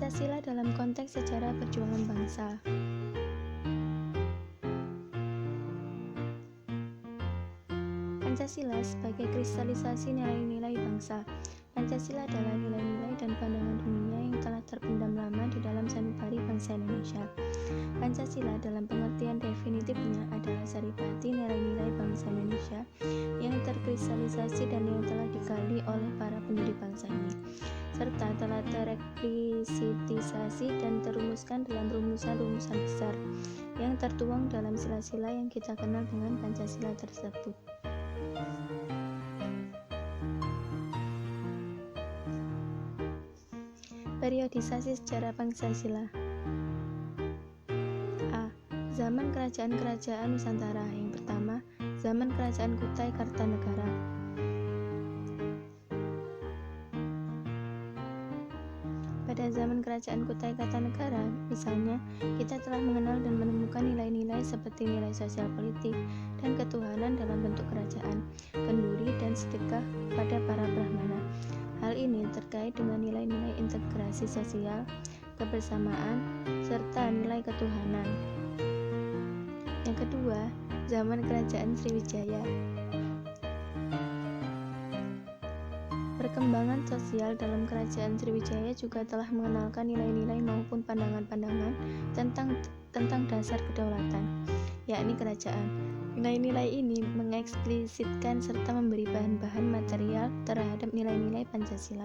Pancasila dalam konteks sejarah perjuangan bangsa. Pancasila sebagai kristalisasi nilai-nilai bangsa. Pancasila adalah nilai-nilai dan pandangan dunia yang telah terpendam lama di dalam sanubari bangsa Indonesia. Pancasila dalam pengertian definitifnya adalah saripati nilai-nilai bangsa Indonesia yang terkristalisasi dan yang telah digali oleh para pendiri bangsa ini, serta telah tereksplisitisasi dan terumuskan dalam rumusan-rumusan besar yang tertuang dalam sila-sila yang kita kenal dengan Pancasila tersebut. Periodisasi sejarah Pancasila. A. Zaman kerajaan-kerajaan Nusantara. Yang pertama, zaman Kerajaan Kutai Kartanegara. Pada zaman Kerajaan Kutai Kartanegara, misalnya, kita telah mengenal dan menemukan nilai-nilai seperti nilai sosial politik dan ketuhanan dalam bentuk kerajaan, kenduri, dan sedekah pada para brahmana. Hal ini terkait dengan nilai-nilai integrasi sosial, kebersamaan, serta nilai ketuhanan. Yang kedua, zaman Kerajaan Sriwijaya. Perkembangan sosial dalam Kerajaan Sriwijaya juga telah mengenalkan nilai-nilai maupun pandangan-pandangan tentang dasar kedaulatan, yakni kerajaan. Nilai-nilai ini mengeksplisitkan serta memberi bahan-bahan material terhadap nilai-nilai Pancasila,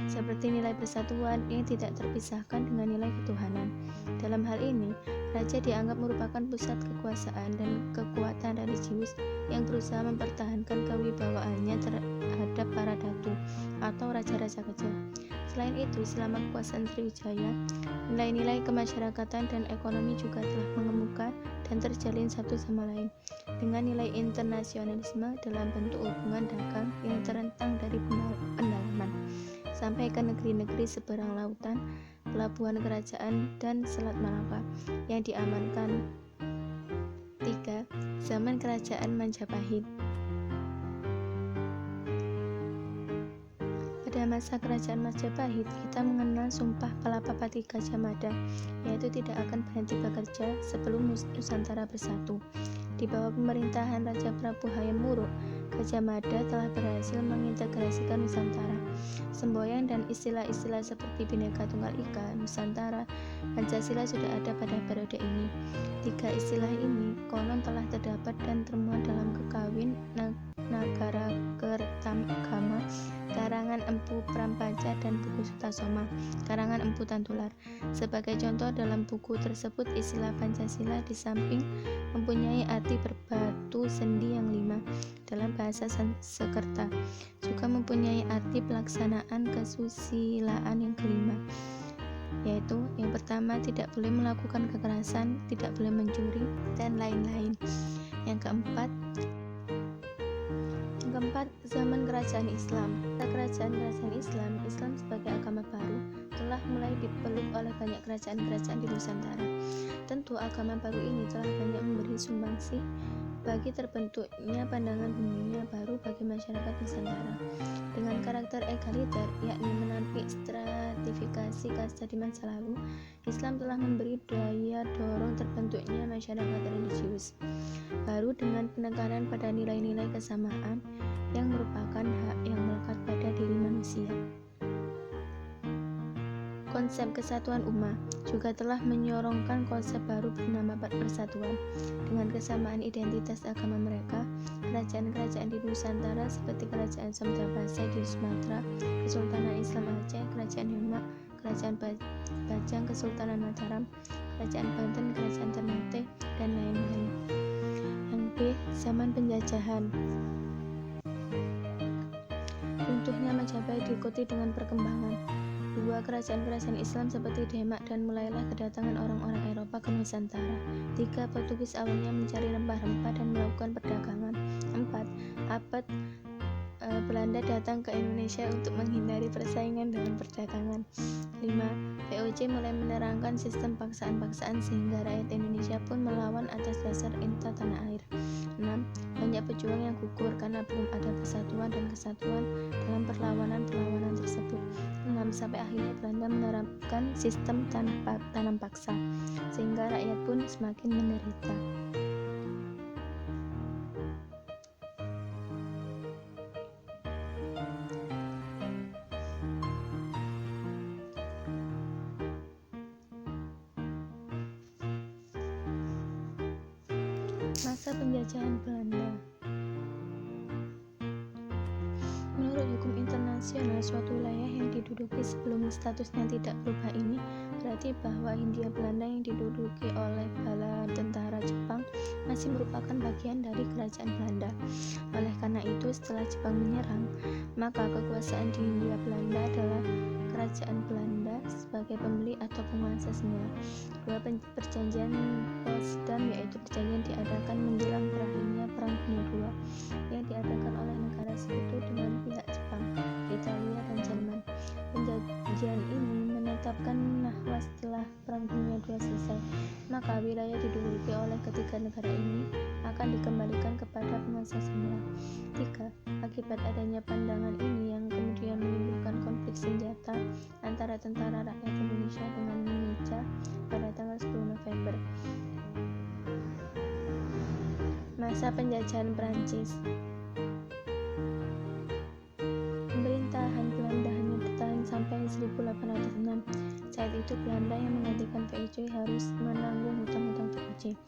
seperti nilai persatuan yang tidak terpisahkan dengan nilai ketuhanan. Dalam hal ini, raja dianggap merupakan pusat kekuasaan dan kekuatan religius yang berusaha mempertahankan kewibawaannya terhadap para datu atau raja-raja kecil. Selain itu, selama kekuasaan Sriwijaya, nilai-nilai kemasyarakatan dan ekonomi juga telah mengemuka dan terjalin satu sama lain, dengan nilai internasionalisme dalam bentuk hubungan dagang yang terentang dari pendalaman sampai ke negeri-negeri seberang lautan, pelabuhan kerajaan, dan Selat Malaka yang diamankan. 3. Zaman Kerajaan Majapahit. Pada masa Kerajaan Majapahit, kita mengenal Sumpah Palapapati Gajah Mada, yaitu tidak akan berhenti bekerja sebelum Nusantara bersatu. Di bawah pemerintahan Raja Prabu Hayam Wuruk, Gajah Mada telah berhasil mengintegrasikan Nusantara. Semboyan dan istilah-istilah seperti Bhinneka Tunggal Ika, Nusantara, Pancasila sudah ada pada periode ini. 3 istilah ini konon telah terdapat dan termuat dalam Kekawin Nagarakertagama, karangan Empu Prampaca, dan buku Sutasoma, karangan Empu Tantular. Sebagai contoh, dalam buku tersebut istilah Pancasila di samping mempunyai arti berbatu sendi yang 5 dalam bahasa Sanskerta, juga mempunyai arti pelaksanaan kesusilaan yang kelima, yaitu yang pertama, tidak boleh melakukan kekerasan, tidak boleh mencuri, dan lain-lain. Yang keempat, zaman Kerajaan Islam. Kerajaan-kerajaan Islam sebagai agama baru telah mulai dipeluk oleh banyak kerajaan-kerajaan di Nusantara. Tentu agama baru ini telah banyak memberi sumbangsih bagi terbentuknya pandangan dunia baru bagi masyarakat Nusantara. Dengan karakter egaliter, yakni menampik stratifikasi kasta di masa lalu, Islam telah memberi daya dorong terbentuknya masyarakat religius baru dengan penekanan pada nilai-nilai kesamaan yang merupakan hak yang melekat pada diri manusia. Konsep kesatuan umat juga telah menyorongkan konsep baru bernama persatuan. Dengan kesamaan identitas agama mereka, kerajaan-kerajaan di Nusantara seperti Kerajaan Samudra Pasai di Sumatera, Kesultanan Islam Aceh, Kerajaan Demak, Kerajaan Bajang, Kesultanan Mataram, Kerajaan Banten, Kerajaan Ternate, dan lain-lain. Yang B. Zaman penjajahan. Runtuhnya Majapahit diikuti dengan perkembangan 2 kerajaan-kerajaan Islam seperti Demak, dan mulailah kedatangan orang-orang Eropa ke Nusantara. 3. Portugis awalnya mencari rempah-rempah dan melakukan perdagangan. 4. Abad Belanda datang ke Indonesia untuk menghindari persaingan dalam perdagangan. 5. VOC mulai menerangkan sistem paksaan-paksaan sehingga rakyat Indonesia pun melawan atas dasar cinta tanah air. 6. Banyak pejuang yang gugur karena belum ada persatuan dan kesatuan dalam perlawanan-perlawanan tersebut. 6. Sampai akhirnya Belanda menerapkan sistem tanam paksa sehingga rakyat pun semakin menderita. Masa penjajahan Belanda. Menurut hukum internasional, suatu wilayah yang diduduki sebelum statusnya tidak berubah ini berarti bahwa Hindia Belanda yang diduduki oleh bala tentara Jepang masih merupakan bagian dari kerajaan Belanda. Oleh karena itu, setelah Jepang menyerang, maka kekuasaan di Hindia Belanda adalah kerajaan Belanda sebagai pembeli atau penguasa semula. 2. Perjanjian Potsdam, yaitu perjanjian diadakan menjelang berakhirnya Perang Dunia II yang diadakan oleh negara sekutu dengan pihak Jepang, Italia, dan Jerman. Perjanjian ini menetapkan bahwa setelah Perang Dunia II selesai, maka wilayah diduduki oleh ketiga negara ini akan dikembalikan kepada penguasa semula. 3. Akibat adanya pandangan ini yang kemudian menimbulkan konflik senjata antara tentara rakyat Indonesia dengan Indonesia pada tanggal 10 November. Masa penjajahan Prancis. Pemerintahan Belanda hanya bertahan sampai 1806. Saat itu Belanda yang menggantikan VOC harus menanggung hutang-hutang VOC.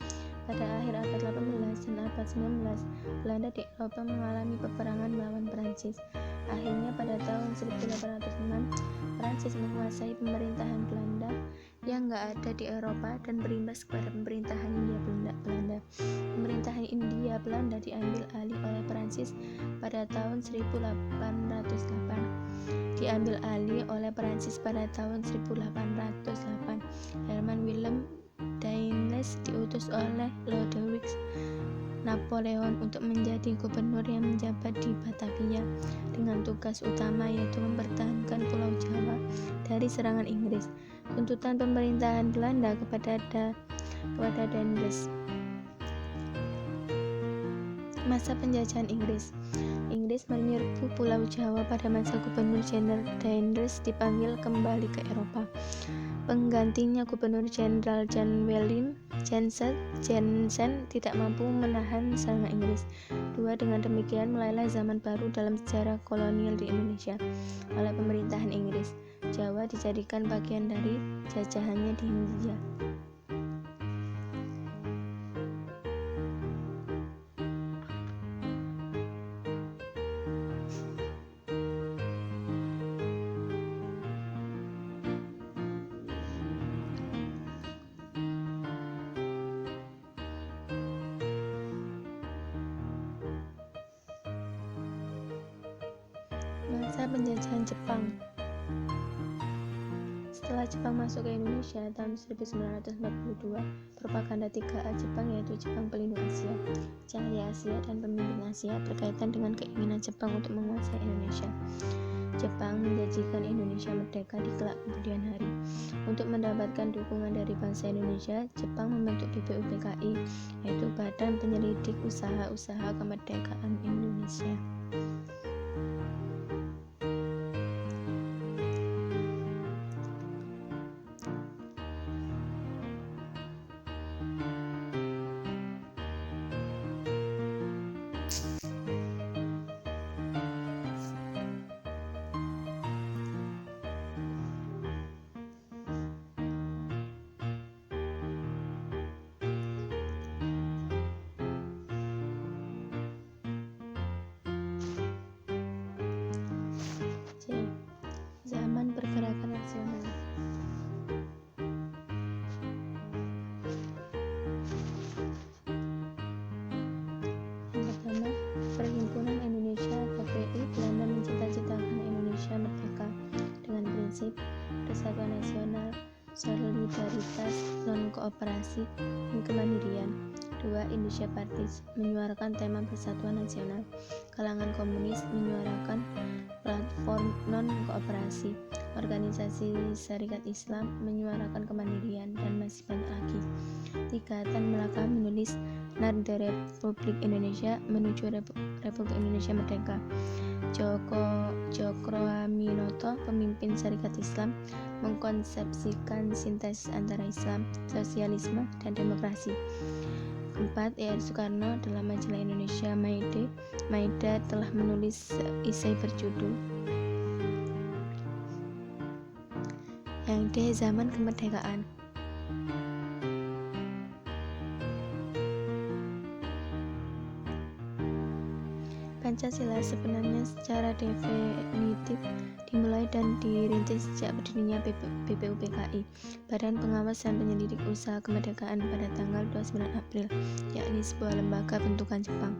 Pada akhir abad 18 dan abad 19, Belanda di Eropa mengalami peperangan melawan Prancis. Akhirnya pada tahun 1806, Prancis menguasai pemerintahan Belanda yang nggak ada di Eropa dan berimbas kepada pemerintahan Hindia Belanda. Pemerintahan Hindia Belanda diambil alih oleh Prancis pada tahun 1808. Herman Willem Daendels diutus oleh Lodewijk Napoleon untuk menjadi gubernur yang menjabat di Batavia dengan tugas utama yaitu mempertahankan Pulau Jawa dari serangan Inggris. Tuntutan pemerintahan Belanda kepada Daendels. Masa penjajahan Inggris. Inggris menyerbu Pulau Jawa pada masa Gubernur Jenderal Daendels dipanggil kembali ke Eropa. Penggantinya Gubernur Jenderal Jan Willem Jensen tidak mampu menahan serangan Inggris. 2. Dengan demikian mulailah zaman baru dalam sejarah kolonial di Indonesia oleh pemerintahan Inggris. Jawa dijadikan bagian dari jajahannya di Hindia. Masa penjajahan Jepang. Setelah Jepang masuk ke Indonesia tahun 1942, propaganda 3A Jepang yaitu Jepang Pelindung Asia, Cahaya Asia, dan Pemimpin Asia berkaitan dengan keinginan Jepang untuk menguasai Indonesia. Jepang menjanjikan Indonesia merdeka di kelak kemudian hari. Untuk mendapatkan dukungan dari bangsa Indonesia, Jepang membentuk BPUPKI, yaitu Badan Penyelidik Usaha-Usaha Kemerdekaan Indonesia. Zaman pergerakan nasional. Yang pertama, Perhimpunan Indonesia atau PI Belanda mencita-citakan Indonesia merdeka dengan prinsip persatuan nasional, solidaritas, non-kooperasi, dan kemandirian. 2. Indonesia Partis menyuarakan tema persatuan nasional. Kalangan komunis menyuarakan platform non-kooperasi. Organisasi Syarikat Islam menyuarakan kemandirian, dan masih banyak lagi. 3. Tan Malaka menulis Nada Republik Indonesia menuju Republik Indonesia Merdeka. Cokroaminoto, pemimpin Syarikat Islam, mengkonsepsikan sintesis antara Islam, sosialisme, dan demokrasi. 4. Soekarno dalam majalah Indonesia Maida telah menulis esai berjudul Yang D. Zaman Kemerdekaan. Pancasila sebenarnya secara definitif dimulai dan dirintis sejak berdirinya BPUPKI, Badan Pengawas dan Penyelidik Usaha Kemerdekaan, pada tanggal 29 April, yakni sebuah lembaga bentukan Jepang.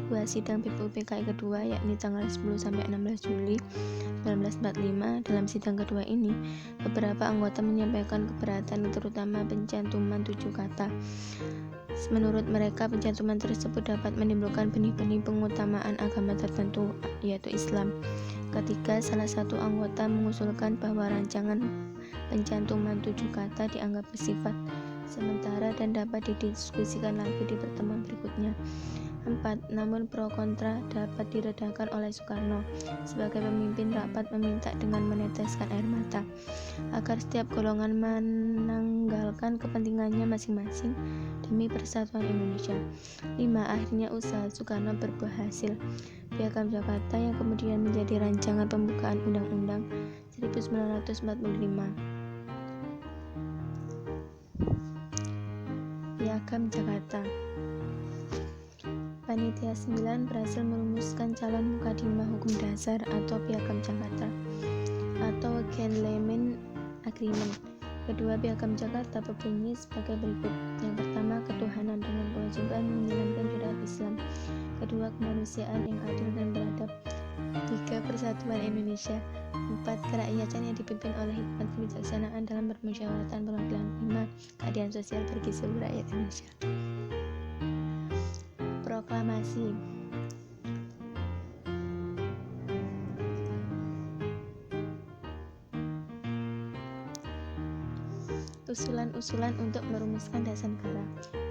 2. Sidang BPUPKI kedua, yakni tanggal 10-16 Juli 1945. Dalam sidang kedua ini, beberapa anggota menyampaikan keberatan, terutama pencantuman 7 kata. Menurut mereka, pencantuman tersebut dapat menimbulkan benih-benih pengutamaan agama tertentu, yaitu Islam. Ketiga, salah satu anggota mengusulkan bahwa rancangan pencantuman 7 kata dianggap bersifat sementara dan dapat didiskusikan lagi di pertemuan berikutnya. 4. Namun pro kontra dapat diredakan oleh Soekarno. Sebagai pemimpin rapat meminta dengan meneteskan air mata agar setiap golongan menanggalkan kepentingannya masing-masing demi persatuan Indonesia. 5. Akhirnya usaha Soekarno berbuah hasil. Piagam Jakarta yang kemudian menjadi rancangan pembukaan Undang-Undang 1945. Piagam Jakarta. Panitia 9 berhasil merumuskan calon mukadimah hukum dasar atau Piagam Jakarta atau Gentleman Agreement. Kedua, Piagam Jakarta berbunyi sebagai berikut. Yang pertama, ketuhanan dengan kewajiban menjalankan syariat Islam. Kedua, kemanusiaan yang adil dan beradab. 3. Persatuan Indonesia. 4. Kerakyatan yang dipimpin oleh hikmat kebijaksanaan dalam permusyawaratan perwakilan. 5. Keadilan sosial bagi seluruh rakyat Indonesia. Proklamasi. Usulan-usulan untuk merumuskan dasar negara.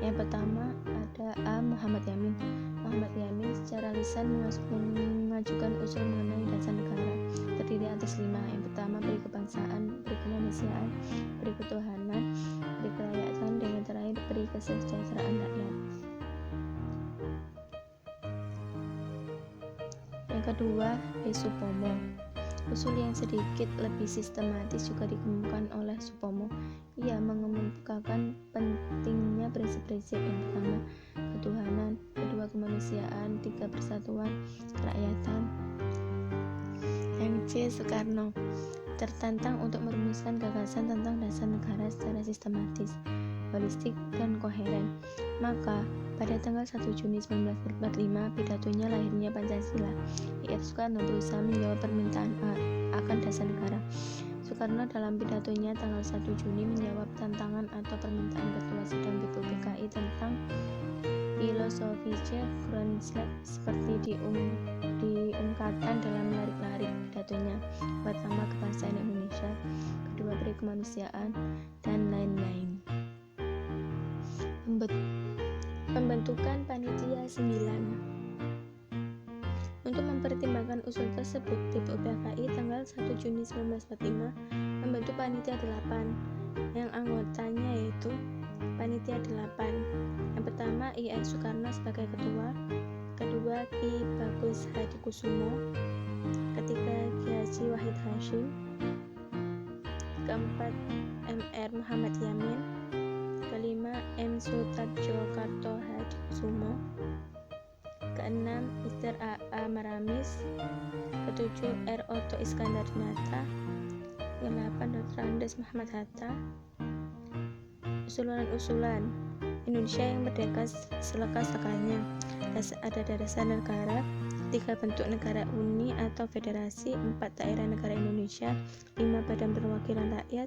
Yang pertama ada A. Muhammad Yamin. Muhammad Yamin secara lisan mengajukan usul mengenai dasar negara, terdiri atas 5. Yang pertama, beri kebangsaan, beri kemanusiaan, beri ketuhanan, beri kerakyatan, dan yang terakhir beri kesejahteraan rakyat. Yang kedua, B. Supomo. Usul yang sedikit lebih sistematis juga dikemukakan oleh Supomo. Ia mengemukakan pentingnya prinsip-prinsip. Yang pertama, ketuhanan, kedua, kemanusiaan, 3, persatuan, kerakyatan. Yang C. Soekarno tertantang untuk merumuskan gagasan tentang dasar negara secara sistematis, holistik, dan koheren. Maka pada tanggal 1 Juni 1945, pidatonya lahirnya Pancasila. I.R. Soekarno berusaha menjawab permintaan akan dasar negara. Soekarno dalam pidatonya tanggal 1 Juni menjawab tantangan atau permintaan Ketua Sidang BPUPKI tentang filosofische Grundzüge seperti diungkapkan dalam larik-larik pidatonya. Pertama, kebangsaan Indonesia, kedua, beri kemanusiaan, dan lain-lain. Pembentukan Panitia 9. Untuk mempertimbangkan usul tersebut, BPUPKI tanggal 1 Juni 1945 membentuk Panitia 8 yang anggotanya yaitu Panitia 8. Yang pertama, I.R. Soekarno sebagai ketua, kedua, Ki Bagus Hadikusumo, ketiga, Ki Haji Wahid Hasyim, keempat, M.R. Muhammad Yamin, kelima, M. Sutarjo Karto Hadikusumo, keenam, Mr. A.A. Maramis, ketujuh, R. Oto Iskandar Dinata, ke-8, Dr. Andes Muhammad Hatta. Usulan-usulan Indonesia yang merdeka selekas-lekasnya. Ada dasar negara, 3 bentuk negara uni atau federasi, 4 daerah negara Indonesia, 5 badan perwakilan rakyat,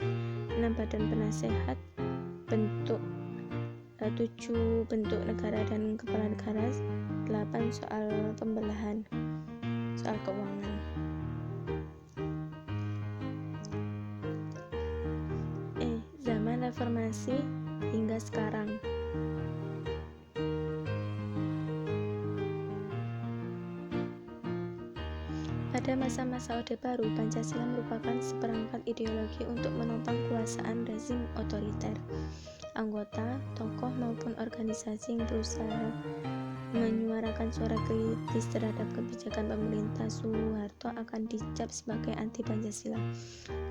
6 badan penasehat, bentuk 7 bentuk negara dan kepala negara, 8 soal pembelahan, soal keuangan. Zaman reformasi hingga sekarang. Pada masa-masa Orde Baru, Pancasila merupakan seperangkat ideologi untuk menopang kekuasaan rezim otoriter. Anggota, tokoh maupun organisasi yang berusaha menyuarakan suara kritis terhadap kebijakan pemerintah Soeharto akan dicap sebagai anti Pancasila.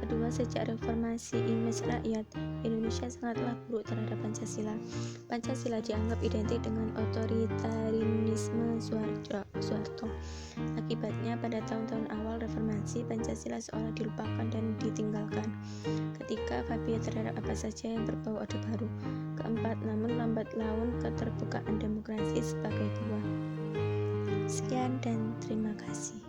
Kedua, sejak reformasi image rakyat Indonesia sangatlah buruk terhadap Pancasila. Pancasila dianggap identik dengan otoritarianisme Soeharto. Akibatnya, pada tahun-tahun awal reformasi, Pancasila seolah dilupakan dan ditinggalkan ketika fobia terhadap apa saja yang berbau Orde Baru. Keempat, namun lambat laun keterbukaan demokrasi sebagai buah. Sekian dan terima kasih.